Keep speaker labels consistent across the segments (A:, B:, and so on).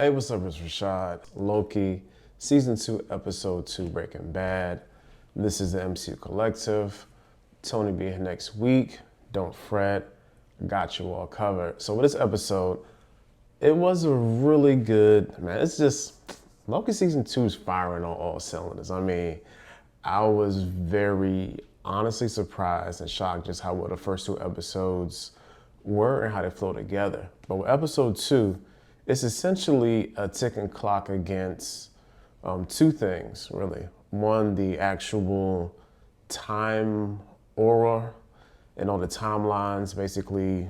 A: Hey, what's up? It's Rashad. Loki, Season 2, Episode 2, Breaking Bad. This is the MCU Collective. Tony be here next week. Don't fret. Got you all covered. So with this episode, it was a really good, man, it's just, Loki Season 2 is firing on all cylinders. I mean, I was very honestly surprised and shocked just how well the first two episodes were and how they flow together. But with Episode 2, it's essentially a ticking clock against two things, really. One, the actual time aura and all the timelines basically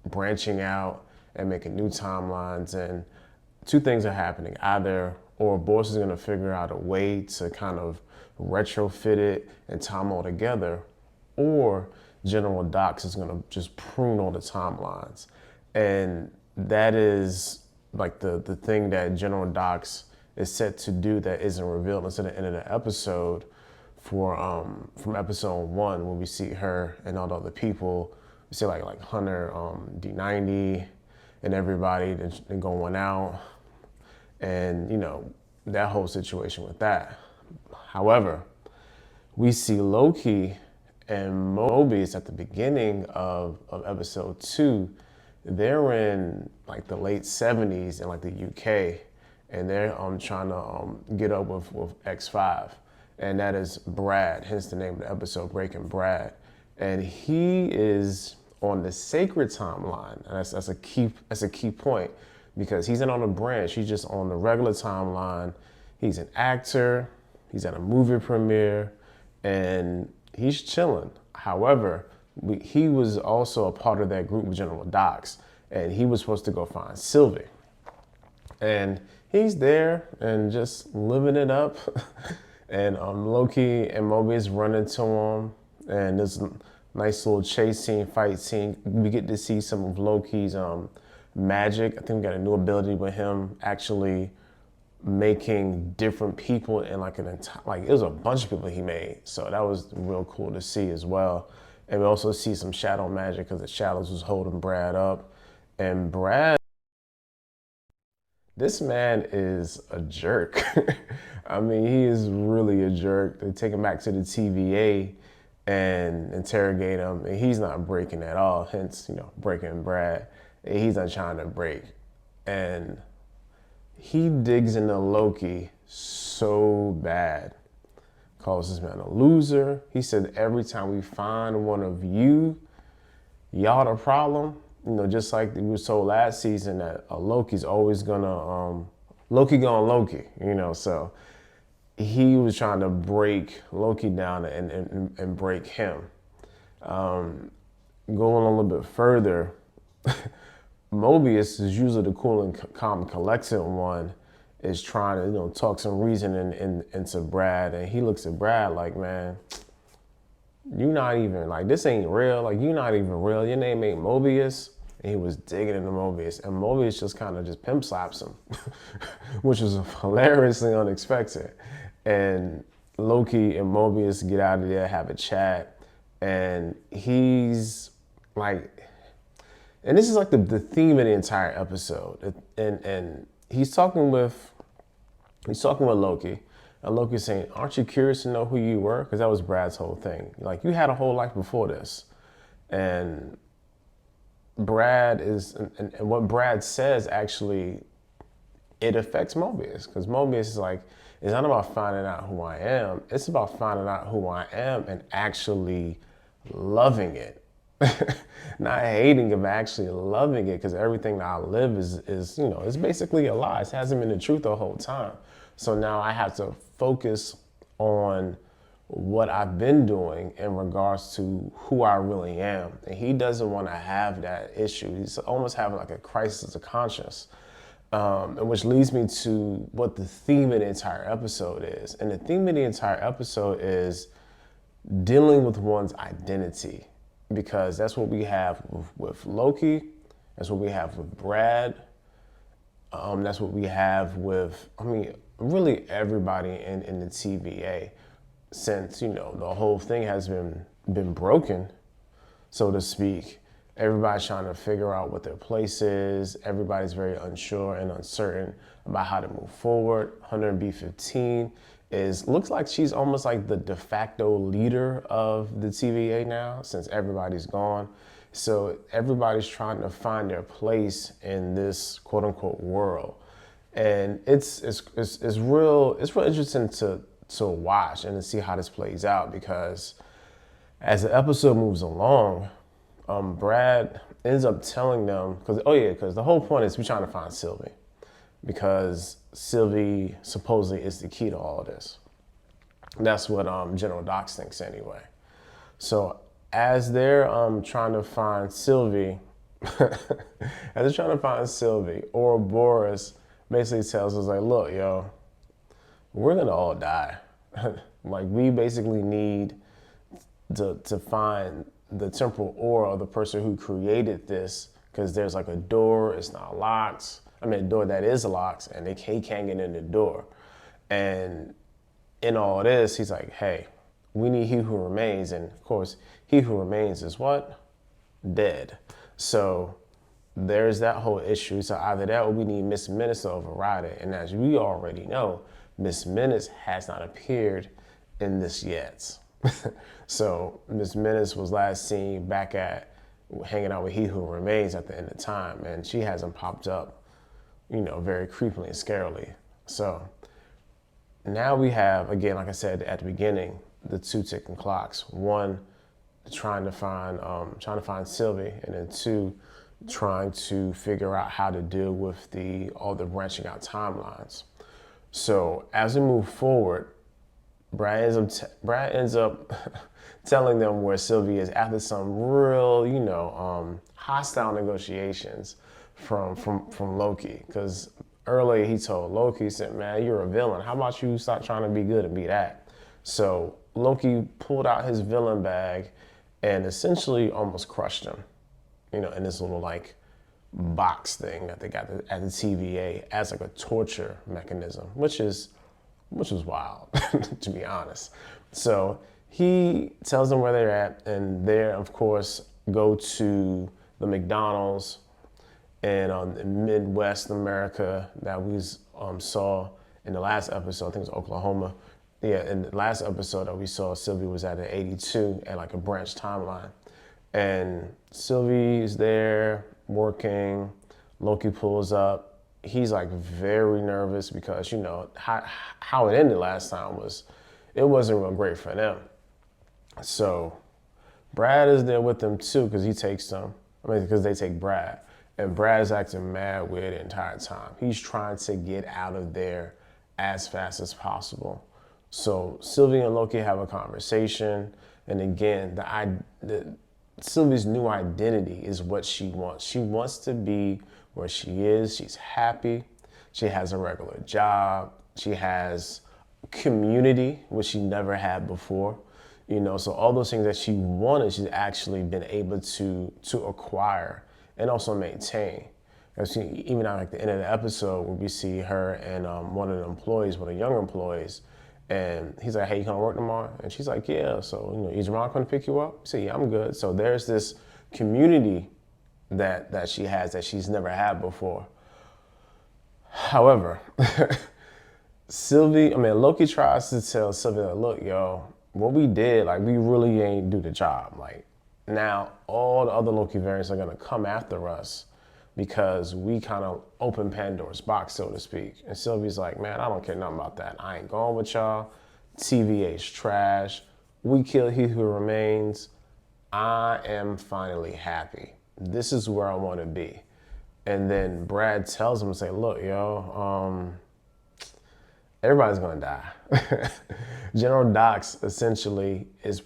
A: branching out and making new timelines. And two things are happening. Either Ouroboros is going to figure out a way to kind of retrofit it and time all together, or General Docs is going to just prune all the timelines. And that is like the thing that General Docs is set to do that isn't revealed until the end of the episode for from episode 1, when we see her and all the other people. We see like Hunter, D90 and everybody and going out, and you know, that whole situation with that. However, we see Loki and Mobius at the beginning of episode 2. They're in like the late 70s in like the UK, and they're trying to get up with X5, and that is Brad, hence the name of the episode, Breaking Brad. And he is on the sacred timeline, and that's a key point, because he's not on a branch, he's just on the regular timeline. He's an actor, he's at a movie premiere, and he's chilling. However, he was also a part of that group with General Docs, and he was supposed to go find Sylvie. And he's there and just living it up. And Loki and Mobius run into him, and there's a nice little chase scene, fight scene. We get to see some of Loki's magic. I think we got a new ability with him actually making different people in like an entire, like it was a bunch of people he made. So that was real cool to see as well. And we also see some shadow magic because the shadows was holding Brad up. And Brad, this man is a jerk. I mean, he is really a jerk. They take him back to the TVA and interrogate him, and he's not breaking at all, hence, you know, Breaking Brad. And he's not trying to break. And he digs into Loki so bad. Calls this man a loser. He said, every time we find one of you, y'all the problem. You know, just like we were told last season that Loki's always gonna, Loki gonna Loki, you know, so he was trying to break Loki down and break him. Going a little bit further, Mobius is usually the cool and calm collected one, is trying to, you know, talk some reason into Brad, and he looks at Brad like, man, you not even, like, this ain't real, like, you not even real, your name ain't Mobius. And he was digging into Mobius, and Mobius just kind of just pimp slaps him, which was hilariously unexpected. And Loki and Mobius get out of there, have a chat, and he's like, and this is like the theme of the entire episode, and he's talking with Loki, and Loki's saying, aren't you curious to know who you were? Because that was Brad's whole thing. Like, you had a whole life before this. And Brad is, and what Brad says, actually, it affects Mobius. Because Mobius is like, it's not about finding out who I am. It's about finding out who I am and actually loving it. Not hating it, but actually loving it, because everything that I live is, you know, it's basically a lie. It hasn't been the truth the whole time. So now I have to focus on what I've been doing in regards to who I really am. And he doesn't want to have that issue. He's almost having like a crisis of conscience. And which leads me to what the theme of the entire episode is. And the theme of the entire episode is dealing with one's identity. Because that's what we have with Loki, that's what we have with Brad, that's what we have with, I mean, really everybody in the TVA, since, you know, the whole thing has been broken, so to speak. Everybody's trying to figure out what their place is. Everybody's very unsure and uncertain about how to move forward. Hunter B-15 looks like she's almost like the de facto leader of the TVA now, since everybody's gone. So everybody's trying to find their place in this quote unquote world. And it's real interesting to watch and to see how this plays out, because as the episode moves along, Brad ends up telling them, because the whole point is we're trying to find Sylvie, because Sylvie supposedly is the key to all of this. That's what General Dox thinks anyway. So as they're trying to find Sylvie, Ouroboros basically tells us, like, look, yo, we're gonna all die. Like, we basically need to find the temporal aura of the person who created this, because there's like a door, it's not locked. I mean, a door that is locked, and he can't get in the door. And in all this, he's like, hey, we need he who remains. And of course, he who remains is what? Dead. So there's that whole issue. So either that or we need Miss Menace to override it. And as we already know, Miss Menace has not appeared in this yet. So Miss Menace was last seen back at hanging out with He Who Remains at the end of time, and she hasn't popped up, very creepily and scarily. So now we have, again, like I said at the beginning, the two ticking clocks. One, trying to find Sylvie, and then two, trying to figure out how to deal with all the branching out timelines. So as we move forward, Brad ends up telling them where Sylvie is after some real, hostile negotiations from Loki. Because earlier he told Loki, he said, man, you're a villain. How about you stop trying to be good and be that? So Loki pulled out his villain bag and essentially almost crushed him, in this little like box thing that they got at the TVA as like a torture mechanism, which was wild, to be honest. So he tells them where they're at, and they, of course, go to the McDonald's in Midwest America that we saw in the last episode. I think it was Oklahoma. Yeah, in the last episode that we saw, Sylvie was at an 82 at like a branch timeline. And Sylvie's there working. Loki pulls up. He's like very nervous because, how it ended last time it wasn't real great for them. So Brad is there with them too, because because they take Brad. And Brad is acting mad weird the entire time. He's trying to get out of there as fast as possible. So Sylvie and Loki have a conversation. And again, Sylvie's new identity is what she wants. She wants to be where she is. She's happy. She has a regular job. She has community, which she never had before. So all those things that she wanted, she's actually been able to acquire and also maintain. Even at like the end of the episode, where we see her and one of the younger employees, and he's like, hey, you gonna work tomorrow? And she's like, yeah. So, is your mom gonna pick you up? He said, yeah, I'm good. So there's this community that she has that she's never had before. However, Loki tries to tell Sylvie, like, look, yo, what we did, like, we really ain't do the job. Like, now all the other Loki variants are gonna come after us because we kind of opened Pandora's box, so to speak. And Sylvie's like, man, I don't care nothing about that. I ain't going with y'all. TVA's trash. We killed He Who Remains. I am finally happy. This is where I want to be. And then Brad tells him, say, look, yo, everybody's gonna die. General Dox essentially is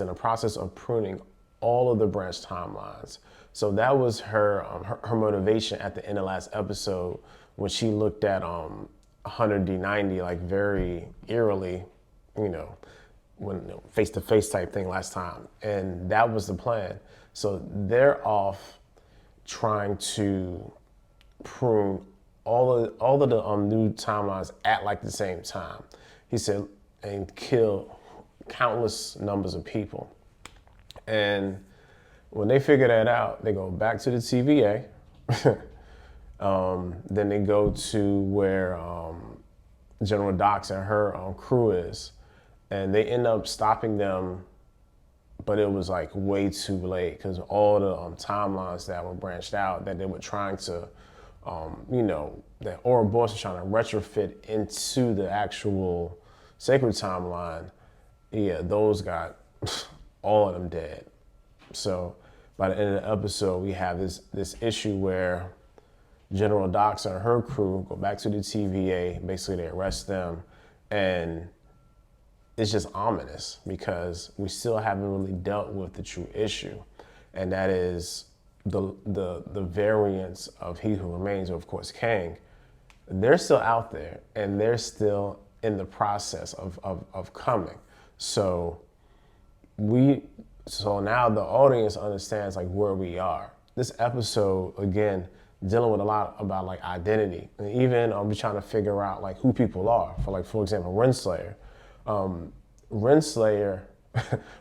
A: in a process of pruning all of the branch timelines. So that was her motivation at the end of last episode, when she looked at Hunter D90 like very eerily, when face-to-face type thing last time. And that was the plan. So they're off trying to prune all of the new timelines at like the same time. He said, and kill countless numbers of people. And when they figure that out, they go back to the TVA. Then they go to where General Docs and her crew is, and they end up stopping them, but it was like way too late because all the timelines that were branched out that they were trying to, that Ouroboros was trying to retrofit into the actual sacred timeline, yeah, those got all of them dead. So by the end of the episode, we have this issue where General Docs and her crew go back to the TVA. Basically, they arrest them, and it's just ominous because we still haven't really dealt with the true issue, and that is the variants of He Who Remains, or of course Kang. They're still out there, and they're still in the process of coming. So now the audience understands like where we are. This episode, again, dealing with a lot about like identity, and even we're trying to figure out like who people are. For example, Renslayer. Renslayer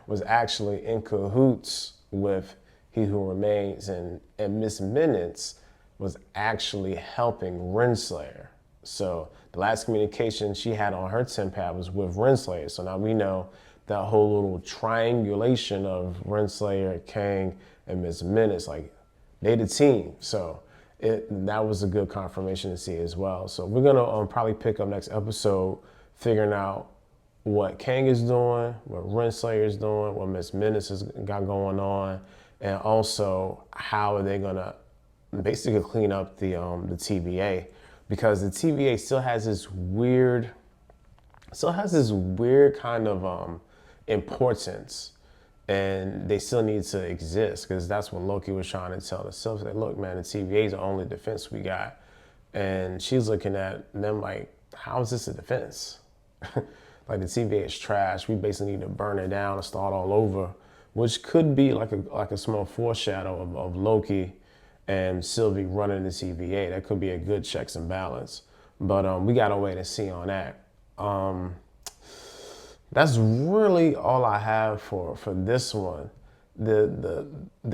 A: was actually in cahoots with He Who Remains, and Miss Minutes was actually helping Renslayer. So the last communication she had on her TemPad was with Renslayer. So now we know that whole little triangulation of Renslayer, Kang, and Miss Minutes, like they the team. So that was a good confirmation to see as well. So we're gonna probably pick up next episode figuring out what Kang is doing, what Renslayer is doing, what Miss Minutes has got going on, and also how are they gonna basically clean up the TVA, because the TVA still has this weird kind of importance, and they still need to exist, because that's what Loki was trying to tell the Sylvie. Like, look, man, the TVA is the only defense we got, and she's looking at them like, how is this a defense? Like the TVA is trash. We basically need to burn it down and start all over, which could be like a small foreshadow of Loki and Sylvie running the TVA. That could be a good checks and balance. But we got to wait and see on that. That's really all I have for this one. The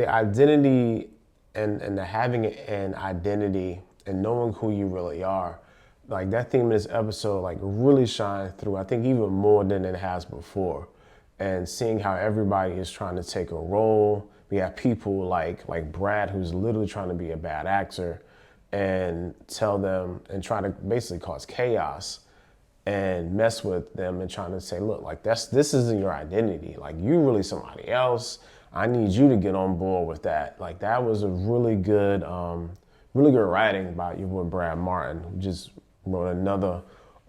A: identity and the having an identity and knowing who you really are. Like that theme in this episode, like really shines through, I think even more than it has before. And seeing how everybody is trying to take a role. We have people like Brad, who's literally trying to be a bad actor and tell them and try to basically cause chaos and mess with them and trying to say, look, like this isn't your identity. Like you're really somebody else. I need you to get on board with that. Like that was a really good writing by your boy Brad Martin, who just wrote another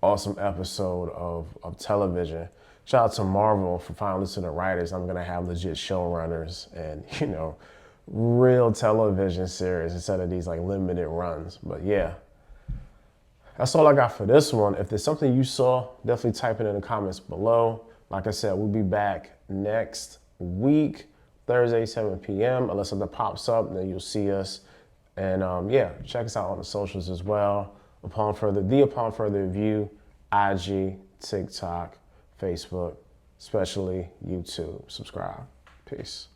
A: awesome episode of television. Shout out to Marvel for finally listening to writers. I'm gonna have legit showrunners and real television series instead of these like limited runs. But yeah, that's all I got for this one. If there's something you saw, definitely type it in the comments below. Like I said, we'll be back next week, Thursday, 7 p.m. Unless something pops up, then you'll see us. And yeah, check us out on the socials as well. The Upon Further Review, IG, TikTok, Facebook, especially YouTube. Subscribe. Peace.